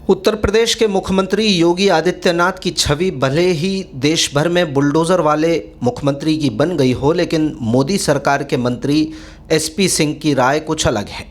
उत्तर प्रदेश के मुख्यमंत्री योगी आदित्यनाथ की छवि भले ही देश भर में बुलडोज़र वाले मुख्यमंत्री की बन गई हो, लेकिन मोदी सरकार के मंत्री एसपी सिंह की राय कुछ अलग है।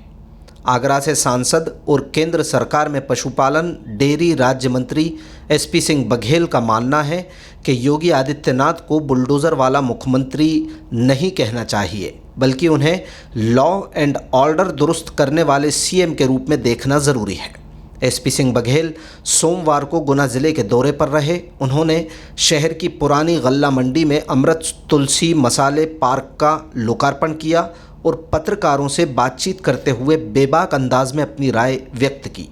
आगरा से सांसद और केंद्र सरकार में पशुपालन डेयरी राज्य मंत्री एसपी सिंह बघेल का मानना है कि योगी आदित्यनाथ को बुलडोज़र वाला मुख्यमंत्री नहीं कहना चाहिए, बल्कि उन्हें लॉ एंड ऑर्डर दुरुस्त करने वाले सीएम के रूप में देखना ज़रूरी है। एसपी सिंह बघेल सोमवार को गुना ज़िले के दौरे पर रहे। उन्होंने शहर की पुरानी गल्ला मंडी में अमृत तुलसी मसाले पार्क का लोकार्पण किया और पत्रकारों से बातचीत करते हुए बेबाक अंदाज में अपनी राय व्यक्त की।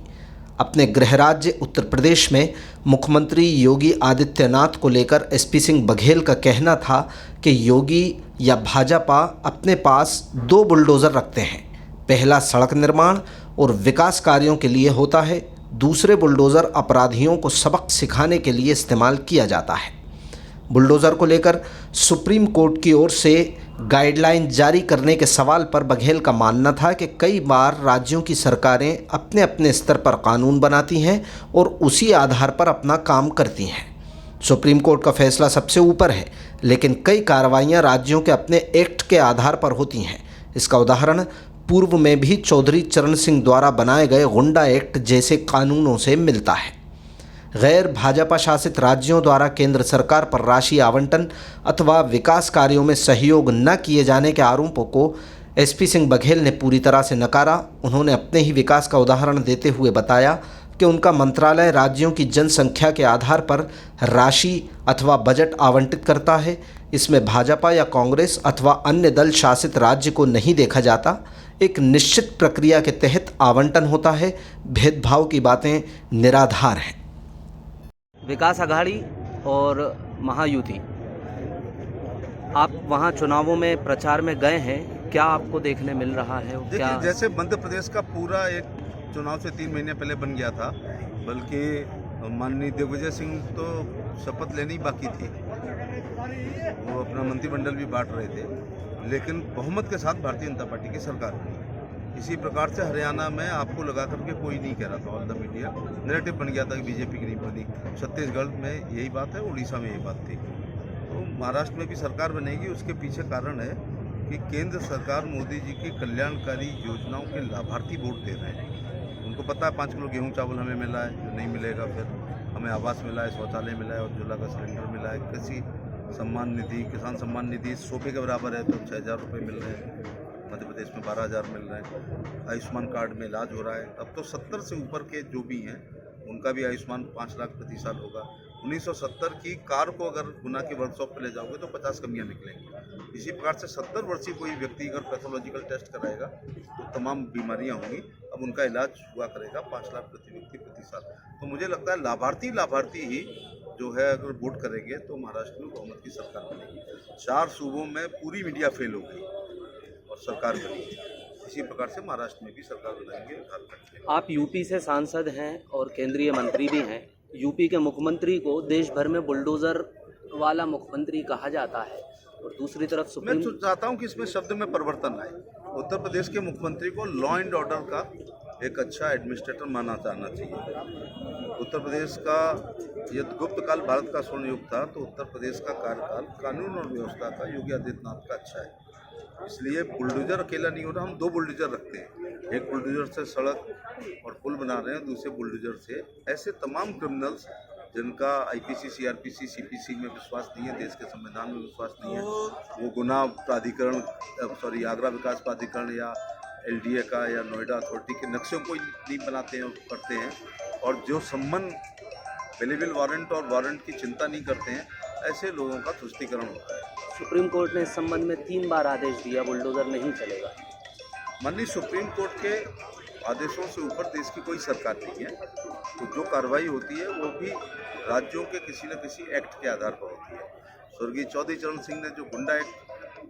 अपने गृह राज्य उत्तर प्रदेश में मुख्यमंत्री योगी आदित्यनाथ को लेकर एसपी सिंह बघेल का कहना था कि योगी या भाजपा अपने पास दो बुलडोज़र रखते हैं। पहला सड़क निर्माण और विकास कार्यों के लिए होता है, दूसरे बुलडोज़र अपराधियों को सबक सिखाने के लिए इस्तेमाल किया जाता है। बुलडोज़र को लेकर सुप्रीम कोर्ट की ओर से गाइडलाइन जारी करने के सवाल पर बघेल का मानना था कि कई बार राज्यों की सरकारें अपने अपने स्तर पर कानून बनाती हैं और उसी आधार पर अपना काम करती हैं। सुप्रीम कोर्ट का फैसला सबसे ऊपर है, लेकिन कई कार्रवाइयाँ राज्यों के अपने एक्ट के आधार पर होती हैं। इसका उदाहरण पूर्व में भी चौधरी चरण सिंह द्वारा बनाए गए गुंडा एक्ट जैसे कानूनों से मिलता है। गैर भाजपा शासित राज्यों द्वारा केंद्र सरकार पर राशि आवंटन अथवा विकास कार्यों में सहयोग न किए जाने के आरोपों को एसपी सिंह बघेल ने पूरी तरह से नकारा। उन्होंने अपने ही विकास का उदाहरण देते हुए बताया कि उनका मंत्रालय राज्यों की जनसंख्या के आधार पर राशि अथवा बजट आवंटित करता है। इसमें भाजपा या कांग्रेस अथवा अन्य दल शासित राज्य को नहीं देखा जाता। एक निश्चित प्रक्रिया के तहत आवंटन होता है। भेदभाव की बातें निराधार हैं। विकास आघाड़ी और महायुति, आप वहां चुनावों में प्रचार में गए हैं, क्या आपको देखने मिल रहा है? क्या जैसे मध्य प्रदेश का पूरा एक चुनाव से 3 महीने पहले बन गया था, बल्कि माननीय दिग्विजय सिंह तो शपथ लेनी बाकी थी, वो अपना मंत्रिमंडल भी बांट रहे थे, लेकिन बहुमत के साथ भारतीय जनता पार्टी की सरकार बनी। इसी प्रकार से हरियाणा में आपको लगा करके कोई नहीं कह रहा था, ऑल द मीडिया नैरेटिव बन गया था कि बीजेपी की नहीं बनी। छत्तीसगढ़ में यही बात है, उड़ीसा में यही बात थी। तो महाराष्ट्र में भी सरकार बनेगी, उसके पीछे कारण है कि केंद्र सरकार मोदी जी की कल्याणकारी योजनाओं के लाभार्थी वोट दे रहे हैं। उनको पता है 5 किलो गेहूँ चावल हमें मिला है, जो नहीं मिलेगा, फिर हमें आवास मिला है, शौचालय मिला है, उज्ज्वला का सिलेंडर मिला है, कृषि सम्मान निधि, किसान सम्मान निधि 100 के बराबर है तो 6,000 रुपये मिल रहे हैं। मध्य प्रदेश में 12,000 मिल रहे हैं। आयुष्मान कार्ड में इलाज हो रहा है। अब तो 70 से ऊपर के जो भी हैं उनका भी आयुष्मान 5 लाख प्रति साल होगा। 1970 की कार को अगर गुना की वर्कशॉप पे ले जाओगे तो 50 कमियाँ निकलेंगी। इसी प्रकार से 70 वर्षीय कोई व्यक्ति अगर पैथोलॉजिकल टेस्ट कराएगा तो तमाम बीमारियाँ होंगी। अब उनका इलाज हुआ करेगा 5 लाख प्रति व्यक्ति प्रति साल। तो मुझे लगता है लाभार्थी ही जो है अगर वोट करेंगे तो महाराष्ट्र में बहुमत की सरकार बनेगी। 4 सूबों में पूरी मीडिया फेल हो गई और सरकार बनी। इसी प्रकार से महाराष्ट्र में भी सरकार बनाएंगे, झारखंड में। आप यूपी से सांसद हैं और केंद्रीय मंत्री भी हैं। यूपी के मुख्यमंत्री को देश भर में बुलडोज़र वाला मुख्यमंत्री कहा जाता है और दूसरी तरफ मैं चाहता हूं कि इसमें शब्द में परिवर्तन आए। उत्तर प्रदेश के मुख्यमंत्री को लॉ एंड ऑर्डर का एक अच्छा एडमिनिस्ट्रेटर माना जाना चाहिए। उत्तर प्रदेश का ये गुप्त काल भारत का स्वर्ण युग था, तो उत्तर प्रदेश का कार्यकाल कानून और व्यवस्था का योगी आदित्यनाथ का अच्छा है। इसलिए बुलडोजर अकेला नहीं हो रहा, हम 2 बुलडोजर रखते हैं। एक बुलडोजर से सड़क और पुल बना रहे हैं, दूसरे बुलडोजर से ऐसे तमाम क्रिमिनल्स जिनका आईपीसी, सीआरपीसी, सीपीसी में विश्वास नहीं है, देश के संविधान में विश्वास नहीं है, वो गुना प्राधिकरण आगरा विकास प्राधिकरण या एलडीए का या नोएडा अथॉरिटी के नक्शों को नहीं बनाते हैं और करते हैं, और जो संबंध अवेलेबल वारंट और वारंट की चिंता नहीं करते हैं, ऐसे लोगों का तुष्टीकरण होता है। सुप्रीम कोर्ट ने इस संबंध में 3 बार आदेश दिया, बुलडोज़र नहीं चलेगा। माननीय सुप्रीम कोर्ट के आदेशों से ऊपर देश की कोई सरकार नहीं है, तो जो कार्रवाई होती है वो भी राज्यों के किसी न किसी एक्ट के आधार पर होती है। स्वर्गीय चौधरी चरण सिंह ने जो गुंडा एक्ट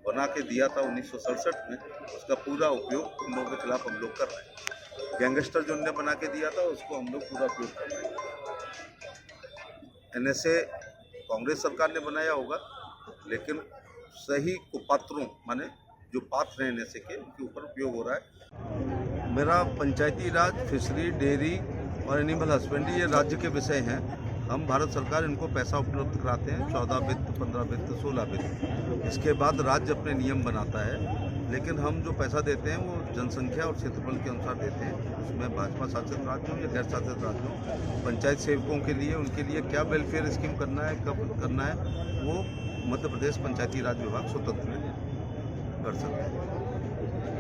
बना के दिया था 1967 में, उसका पूरा उपयोग उन लोगों के खिलाफ हम लोग कर रहे हैं। गैंगस्टर जो उन्होंने बना के दिया था उसको हम लोग पूरा उपयोग कर रहे हैं। एनएसए कांग्रेस सरकार ने बनाया होगा, लेकिन सही कुपात्रों माने जो पात्र हैं एनएसए के, उनके ऊपर उपयोग हो रहा है। मेरा पंचायती राज, फिशरी, डेयरी और एनिमल हस्बेंड्री ये राज्य के विषय हैं। हम भारत सरकार इनको पैसा उपलब्ध कराते हैं, 14 वित्त, 15 वित्त, 16 वित्त। इसके बाद राज्य अपने नियम बनाता है, लेकिन हम जो पैसा देते हैं वो जनसंख्या और क्षेत्रफल के अनुसार देते हैं। उसमें भाजपा शासित राज्यों या गैर शासित राज्यों, पंचायत सेवकों के लिए, उनके लिए क्या वेलफेयर स्कीम करना है, कब करना है, वो मध्य प्रदेश पंचायती राज विभाग स्वतंत्र कर सकते हैं।